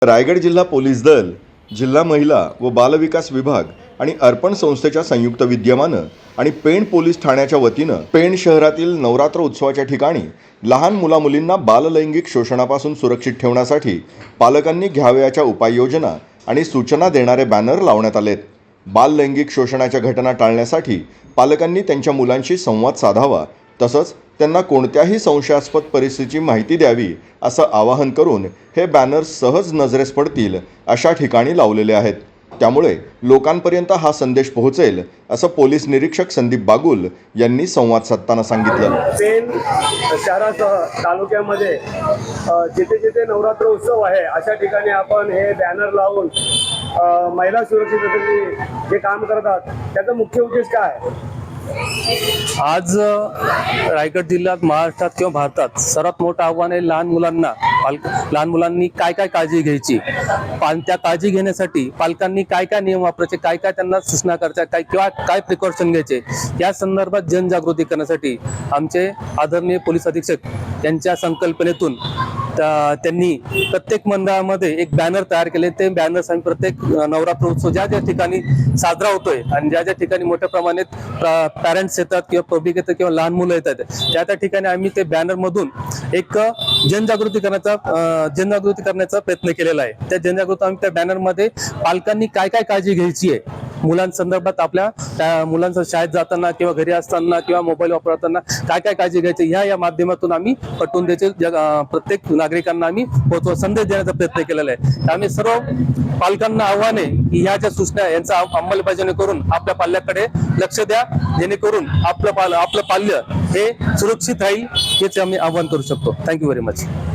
रायगड जिल्हा पोलीस दल, जिल्हा महिला व बालविकास विभाग आणि अर्पण संस्थेच्या संयुक्त विद्यमानं आणि पेण पोलीस ठाण्याच्या वतीनं पेण शहरातील नवरात्र उत्सवाच्या ठिकाणी लहान मुलामुलींना बाललैंगिक शोषणापासून सुरक्षित ठेवण्यासाठी पालकांनी घ्यावयाच्या उपाययोजना आणि सूचना देणारे बॅनर लावण्यात आलेत। बाललैंगिक शोषणाच्या घटना टाळण्यासाठी पालकांनी त्यांच्या मुलांशी संवाद साधावा, तसंच त्यांना कोणत्याही संशयास्पद परिस्थितीची माहिती द्यावी असं आवाहन करून हे बॅनर सहज नजरेस पडतील अशा ठिकाणी लावलेले आहेत। त्यामुळे लोकांपर्यंत हा संदेश पोहोचेल असं पोलीस निरीक्षक संदीप बागुल यांनी संवाद साधताना सांगितलं। पेण शहरासह तालुक्यामध्ये जिथे जिथे नवरात्र उत्सव आहे अशा ठिकाणी आपण हे बॅनर लावून महिला सुरक्षिततेसाठी जे काम करतात त्याचा मुख्य उद्देश काय आहे? आज रायगड जिल्ह्यात, महाराष्ट्रात किंवा भारतात सर्वात मोठं आव्हान आहे लहान मुलांनी काय काय काळजी घ्यायची, त्या काळजी घेण्यासाठी पालकांनी काय काय नियम वापरायचे, काय काय त्यांना सूचना करायच्या, किंवा काय प्रिकॉशन घ्यायचे, या संदर्भात जनजागृती करण्यासाठी आमचे आदरणीय पोलीस अधीक्षक यांच्या संकल्पनेतून त्यांनी प्रत्येक मंडळामध्ये एक बॅनर तयार केले। ते बॅनर्स आम्ही प्रत्येक नवरात्र उत्सव ज्या ज्या ठिकाणी साजरा होतोय आणि ज्या ज्या ठिकाणी मोठ्या प्रमाणात पॅरेंट्स येतात किंवा पब्लिक येतात किंवा लहान मुलं येतात त्या त्या ठिकाणी आम्ही ते बॅनर मधून एक जनजागृती करण्याचा प्रयत्न केलेला आहे। त्या जनजागृती आम्ही त्या बॅनर मध्ये पालकांनी काय काय काळजी घ्यायची आहे मुलांसंदर्भात, आपल्या मुलांचं शाळेत जाताना किंवा घरी असताना किंवा मोबाईल वापरताना काय काय काळजी घ्यायची या माध्यमातून आम्ही पटवून द्यायचे, प्रत्येक नागरिकांना आम्ही संदेश देण्याचा प्रयत्न केलेला आहे। आम्ही सर्व पालकांना आव्हान आहे की ह्या ज्या सूचना यांचा अंमलबजावणी करून आपल्या पाल्याकडे लक्ष द्या, जेणेकरून आपलं पाल्य हे सुरक्षित राहील, हेच आम्ही आव्हान करू शकतो। Thank you very much.